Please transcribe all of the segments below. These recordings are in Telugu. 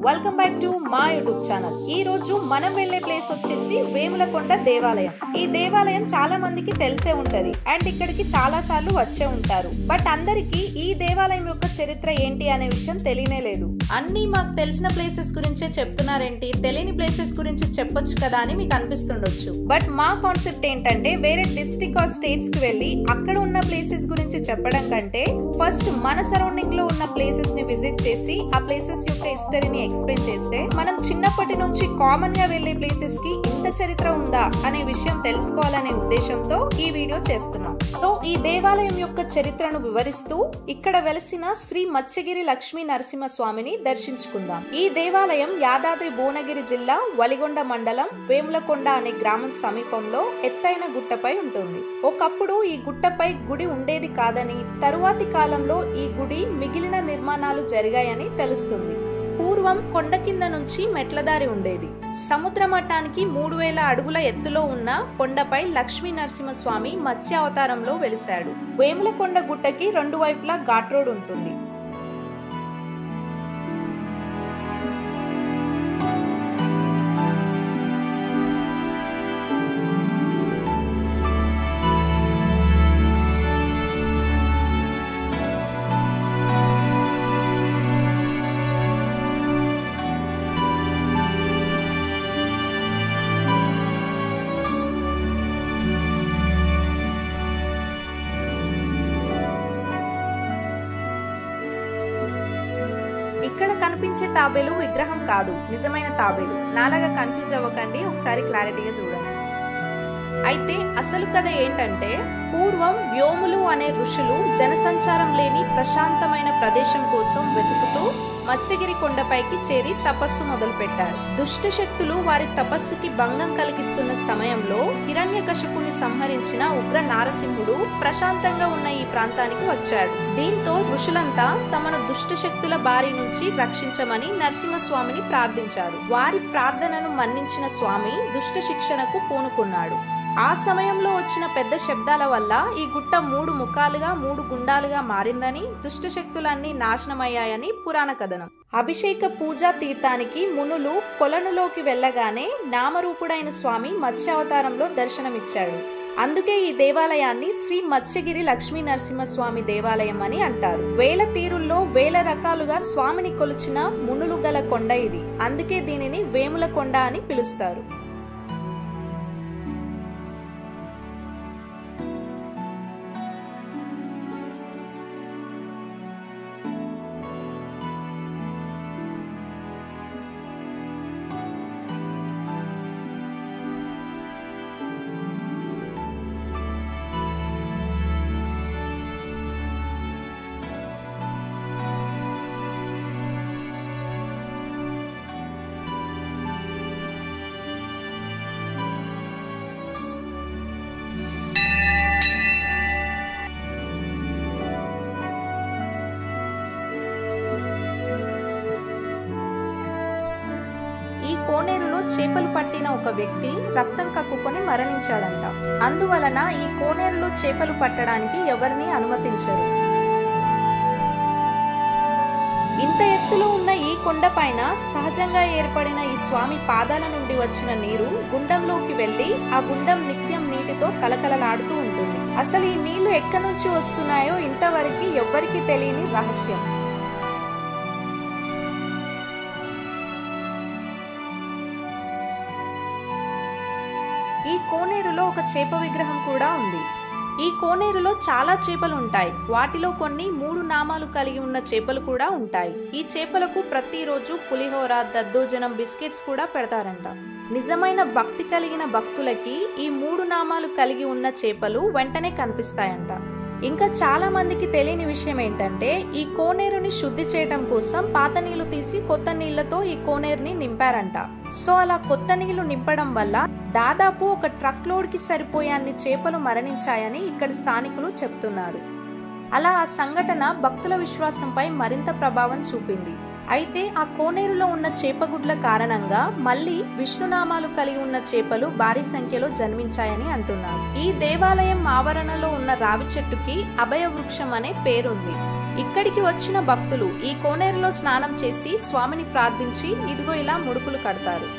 వెల్కమ్ బ్యాక్ టు మా యూట్యూబ్ ఛానల్. ఈ రోజు మనం వెళ్లే ప్లేస్ వచ్చేసి వేములకొండ దేవాలయం. ఈ దేవాలయం చాలా మందికి తెలిసే ఉంటది అండ్ ఇక్కడికి చాలా సార్లు వచ్చే ఉంటారు. బట్ అందరికి ఈ దేవాలయం యొక్క చరిత్ర ఏంటి అనే విషయం తెలియనే లేదు. అన్ని మాకు తెలిసిన ప్లేసెస్ గురించే చెప్తున్నారేంటి, తెలియని ప్లేసెస్ గురించి చెప్పొచ్చు కదా అని మీకు అనిపిస్తుండొచ్చు. బట్ మా కాన్సెప్ట్ ఏంటంటే వేరే డిస్ట్రిక్ట్ ఆర్ స్టేట్స్ కి వెళ్ళి అక్కడ ఉన్న ప్లేసెస్ గురించి చెప్పడం కంటే ఫస్ట్ మన సరౌండింగ్ లో ఉన్న ప్లేసెస్ ని విజిట్ చేసి ఆ ప్లేసెస్ యొక్క హిస్టరీని ఎక్స్ప్లెయిన్ చేస్తే మనం చిన్నప్పటి నుంచి కామన్ గా వెళ్లే ప్లేసెస్ కి ఇంత చరిత్ర ఉందా అనే విషయం తెలుసుకోవాలనే ఉద్దేశంతో ఈ వీడియో చేస్తున్నాం. సో ఈ దేవాలయం యొక్క చరిత్రను వివరిస్తూ ఇక్కడ వెలసిన శ్రీ మత్స్యగిరి లక్ష్మీ నరసింహ స్వామిని దర్శించుకుందాం. ఈ దేవాలయం యాదాద్రి భువనగిరి జిల్లా వలిగొండ మండలం వేములకొండ అనే గ్రామం సమీపంలో ఎత్తైన గుట్టపై ఉంటుంది. ఒకప్పుడు ఈ గుట్టపై గుడి ఉండేది కాదని, తరువాతి కాలంలో ఈ గుడి మిగిలిన నిర్మాణాలు జరిగాయని తెలుస్తుంది. పూర్వం కొండ కింద నుంచి మెట్లదారి ఉండేది. సముద్ర మట్టానికి 3000 అడుగుల ఎత్తులో ఉన్న కొండపై లక్ష్మీ నరసింహస్వామి మత్స్య అవతారంలో వెలిశాడు. వేములకొండ గుట్టకి 2 వైపులా ఘాట్ రోడ్ ఉంటుంది. ఇక్కడ కనిపించే తాబేలు విగ్రహం కాదు, నిజమైన తాబేలు. నాలాగా కన్ఫ్యూజ్ అవ్వకండి, ఒకసారి క్లారిటీగా చూడండి. అయితే అసలు కథ ఏంటంటే పూర్వం వ్యోములు అనే ఋషులు జనసంచారం లేని ప్రశాంతమైన ప్రదేశం కోసం వెతుకుతూ మత్స్యగిరి కొండపైకి చేరి తపస్సు మొదలు పెట్టారు. దుష్ట శక్తులు వారి తపస్సుకి భంగం కలిగిస్తున్న సమయంలో హిరణ్యకశిపుని సంహరించిన ఉగ్ర నారసింహుడు ప్రశాంతంగా ఉన్న ఈ ప్రాంతానికి వచ్చాడు. దీంతో ఋషులంతా తమను దుష్ట శక్తుల బారి నుంచి రక్షించమని నరసింహస్వామిని ప్రార్థించారు. వారి ప్రార్థనను మన్నించిన స్వామి దుష్ట శిక్షణకు పూనుకున్నాడు. ఆ సమయంలో వచ్చిన పెద్ద శబ్దాల వల్ల ఈ గుట్ట 3 ముఖాలుగా 3 గుండాలుగా మారిందని, దుష్టశక్తులన్నీ నాశనమయ్యాయని పురాణ కథనం. అభిషేక పూజా తీర్థానికి మునులు కొలనులోకి వెళ్లగానే నామరూపుడైన స్వామి మత్స్యావతారంలో దర్శనమిచ్చాడు. అందుకే ఈ దేవాలయాన్ని శ్రీ మత్స్యగిరి లక్ష్మీ నరసింహస్వామి దేవాలయం అని అంటారు. వేల తీరుల్లో వేల రకాలుగా స్వామిని కొలిచిన మునులు గల కొండ ఇది. అందుకే దీనిని వేములకొండ అని పిలుస్తారు. ఈ కోనేరులో చేపలు పట్టిన ఒక వ్యక్తి రక్తం కక్కుకొని మరణించాడంట. అందువలన ఈ కోనేరులో చేపలు పట్టడానికి ఎవరిని అనుమతించరు. ఇంత ఎత్తులో ఉన్న ఈ కొండపైన సహజంగా ఏర్పడిన ఈ స్వామి పాదాల నుండి వచ్చిన నీరు గుండంలోకి వెళ్లి ఆ గుండం నిత్యం నీటితో కలకలలాడుతూ ఉంటుంది. అసలు ఈ నీళ్లు ఎక్కడి నుంచి వస్తున్నాయో ఇంతవరకు ఎవ్వరికీ తెలియని రహస్యం. ఈ కోనేరులో ఒక చేప విగ్రహం కూడా ఉంది. ఈ కోనేరులో చాలా చేపలు ఉంటాయి. వాటిలో కొన్ని 3 నామాలు కలిగి ఉన్న చేపలు కూడా ఉంటాయి. ఈ చేపలకు ప్రతిరోజు పులిహోర, దద్దోజనం, బిస్కెట్స్ కూడా పెడతారంట. నిజమైన భక్తి కలిగిన భక్తులకి ఈ 3 నామాలు కలిగి ఉన్న చేపలు వెంటనే కనిపిస్తాయంట. ఇంకా చాలా మందికి తెలియని విషయం ఏంటంటే ఈ కోనేరుని శుద్ధి చేయడం కోసం పాత నీళ్లు తీసి కొత్త నీళ్లతో ఈ కోనేరుని నింపారంట. సో అలా కొత్త నీళ్లు నింపడం వల్ల దాదాపు ఒక ట్రక్ లోడ్ కి సరిపోయే అన్ని చేపలు మరణించాయని ఇక్కడి స్థానికులు చెప్తున్నారు. అలా ఆ సంఘటన భక్తుల విశ్వాసంపై మరింత ప్రభావం చూపింది. అయితే ఆ కోనేరులో ఉన్న చేపగుడ్ల కారణంగా మళ్ళీ విష్ణునామాలు కలిగి ఉన్న చేపలు భారీ సంఖ్యలో జన్మించాయని అంటున్నారు. ఈ దేవాలయం ఆవరణలో ఉన్న రావి చెట్టుకి అభయ వృక్షం అనే పేరుంది. ఈ ఇక్కడికి వచ్చిన భక్తులు ఈ కోనేరులో స్నానం చేసి స్వామిని ప్రార్థించి ఇదిగో ఇలా ముడుపులు కడతారు.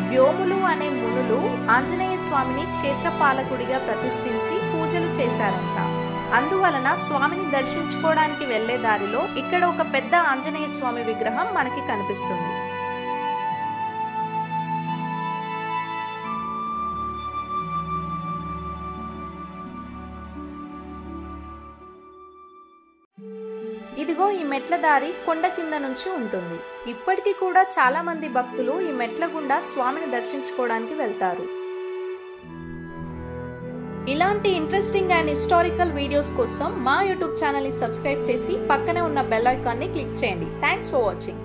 వ్యోములు అనే మునులు ఆంజనేయ స్వామిని క్షేత్రపాలకుడిగా ప్రతిష్ఠించి పూజలు చేశారంట. అందువలన స్వామిని దర్శించుకోవడానికి వెళ్లే దారిలో ఇక్కడ ఒక పెద్ద ఆంజనేయ స్వామి విగ్రహం మనకి కనిపిస్తుంది. ఇదిగో ఈ మెట్ల దారి కొండ కింద నుంచి ఉంటుంది. ఇప్పటికీ కూడా చాలా మంది భక్తులు ఈ మెట్ల గుండా స్వామిని దర్శించుకోవడానికి వెళ్తారు. ఇలాంటి ఇంట్రెస్టింగ్ అండ్ హిస్టారికల్ వీడియోస్ కోసం మా యూట్యూబ్ ఛానల్ ని సబ్స్క్రైబ్ చేసి పక్కనే ఉన్న బెల్ ఐకాన్ ని క్లిక్ చేయండి. Thanks for watching.